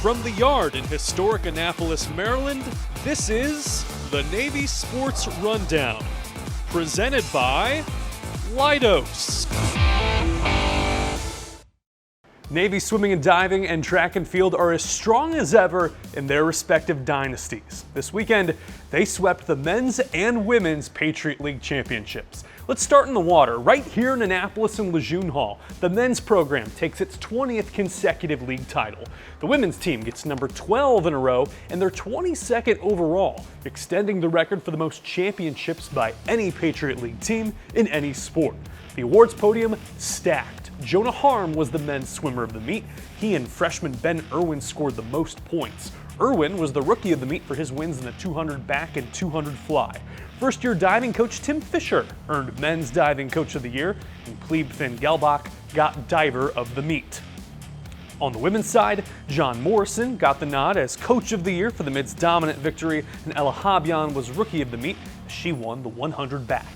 From the yard in historic Annapolis, Maryland, this is the Navy Sports Rundown, presented by Leidos. Navy swimming and diving and track and field are as strong as ever in their respective dynasties. This weekend, they swept the men's and women's Patriot League championships. Let's start in the water. Right here in Annapolis and Lejeune Hall, the men's program takes its 20th consecutive league title. The women's team gets number 12 in a row and their 22nd overall, extending the record for the most championships by any Patriot League team in any sport. The awards podium stacked. Jonah Harm was the men's swimmer of the meet. He and freshman Ben Irwin scored the most points. Irwin was the rookie of the meet for his wins in the 200 back and 200 fly. First-year diving coach Tim Fisher earned Men's Diving Coach of the Year, and plebe Finn Gelbach got Diver of the Meet. On the women's side, John Morrison got the nod as Coach of the Year for the mid's dominant victory, and Ella Habyan was Rookie of the Meet as she won the 100 back.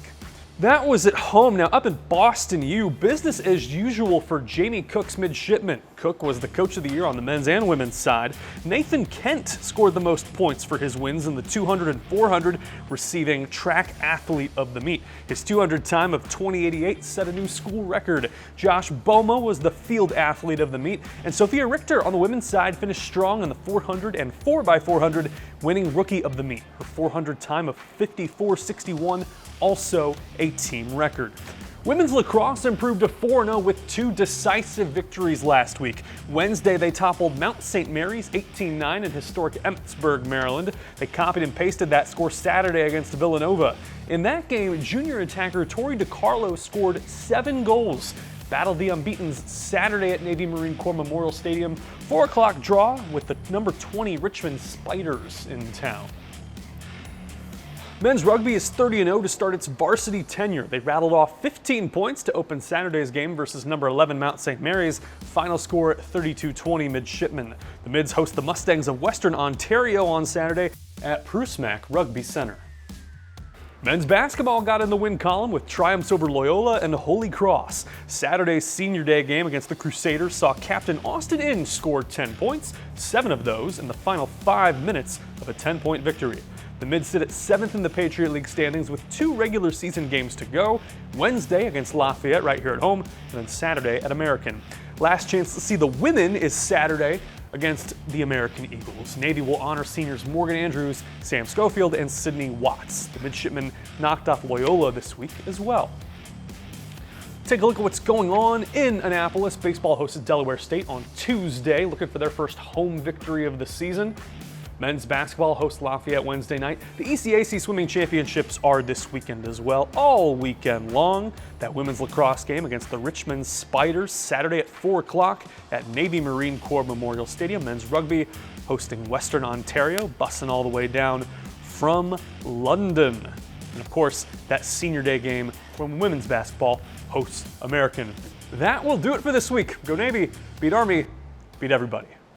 That was at home. Now up in Boston U, business as usual for Jamie Cook's Midshipmen. Cook was the Coach of the Year on the men's and women's side. Nathan Kent scored the most points for his wins in the 200 and 400, receiving Track Athlete of the Meet. His 200 time of 20:88 set a new school record. Josh Boma was the Field Athlete of the Meet, and Sophia Richter on the women's side finished strong in the 400 and 4x400, winning Rookie of the Meet. Her 400 time of 54:61, also a team record. Women's lacrosse improved to 4-0 with two decisive victories last week. Wednesday, they toppled Mount St. Mary's 18-9 in historic Emmitsburg, Maryland. They copied and pasted that score Saturday against Villanova. In that game, junior attacker Tori DiCarlo scored 7 goals. Battled the unbeatens Saturday at Navy Marine Corps Memorial Stadium. 4 o'clock draw with the number 20 Richmond Spiders in town. Men's rugby is 30-0 to start its varsity tenure. They rattled off 15 points to open Saturday's game versus number 11 Mount St. Mary's. Final score 32-20 Midshipmen. The Mids host the Mustangs of Western Ontario on Saturday at Prusmack Rugby Center. Men's basketball got in the win column with triumphs over Loyola and Holy Cross. Saturday's senior day game against the Crusaders saw Captain Austin Inge score 10 points, 7 of those in the final 5 minutes of a 10-point victory. The Mids sit at 7th in the Patriot League standings with 2 regular season games to go, Wednesday against Lafayette right here at home, and then Saturday at American. Last chance to see the women is Saturday against the American Eagles. Navy will honor seniors Morgan Andrews, Sam Schofield, and Sydney Watts. The Midshipmen knocked off Loyola this week as well. Take a look at what's going on in Annapolis. Baseball hosted Delaware State on Tuesday, looking for their first home victory of the season. Men's basketball hosts Lafayette Wednesday night. The ECAC swimming championships are this weekend as well, all weekend long. That women's lacrosse game against the Richmond Spiders Saturday at 4 o'clock at Navy Marine Corps Memorial Stadium. Men's rugby hosting Western Ontario, bussing all the way down from London. And of course, that senior day game when women's basketball hosts American. That will do it for this week. Go Navy, beat Army, beat everybody.